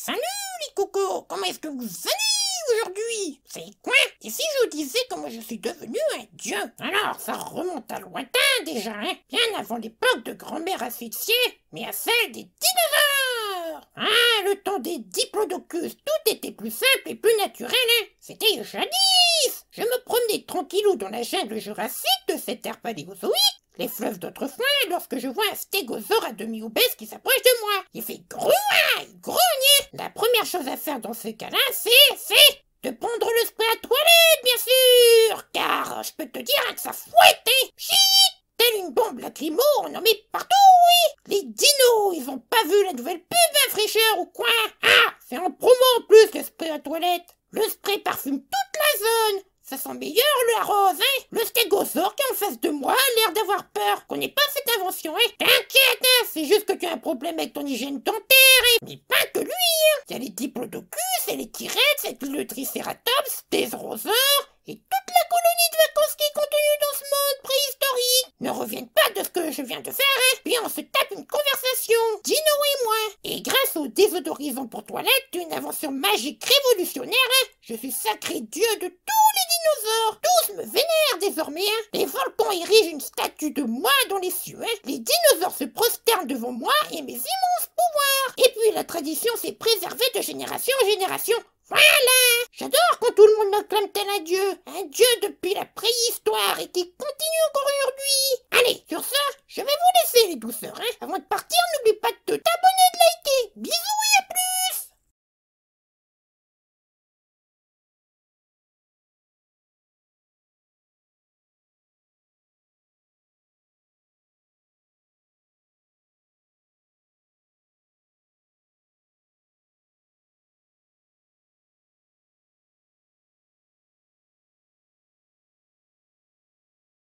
Salut les cocos, comment est-ce que vous allez aujourd'hui? C'est quoi? Et si je vous disais comment je suis devenu un dieu? Alors, ça remonte à lointain déjà, hein? Bien avant l'époque de grand-mère asphyxiée, mais à celle des dinosaures! Ah, le temps des diplodocus, tout était plus simple et plus naturel, hein? C'était jadis! Je me promenais tranquillou dans la jungle jurassique de cette ère paléozoïque, les fleuves d'autrefois, lorsque je vois un stégosaure à demi obèse qui s'approche de moi. Il fait grouin, il grogne. La première chose à faire dans ce cas-là, c'est de prendre le spray à toilette, bien sûr. Car je peux te dire que ça fouette, hein. Chut, telle une bombe lacrymo, on en met partout, oui. Les dinos, ils ont pas vu la nouvelle pub à fraîcheur ou quoi? Ah, c'est en promo en plus le spray à toilette. Le spray parfume toute la zone. Ça sent meilleur le rose, hein? Le stégosaure qui est en face de moi a l'air d'avoir peur. Connais pas cette invention, hein? T'inquiète, hein? C'est juste que tu as un problème avec ton hygiène dentaire, hein? Mais pas que lui, hein? Il y a les diplodocus et les T-Rex et le tricératops, des rosaures et toute la colonie de vacances qui est contenue dans ce monde préhistorique. Ne reviennent pas de ce que je viens de faire, hein? Puis on se tape une conversation, Dino et moi. Et grâce au désodorisant pour toilette, une invention magique révolutionnaire, hein? Je suis sacré dieu de tous les dinosaures. Tous me vénèrent désormais, hein? Les volcans érigent une statue de moi dans les cieux, hein? Les dinosaures se prosternent devant moi et mes immenses pouvoirs. Et puis la tradition s'est préservée de génération en génération. Voilà! J'adore quand tout le monde m'acclame tel un dieu depuis la préhistoire et qui continue encore aujourd'hui. Allez, sur ça, je vais vous laisser les douceurs, hein? Avant de partir, n'oublie pas de t'abonner et de liker. Bisous!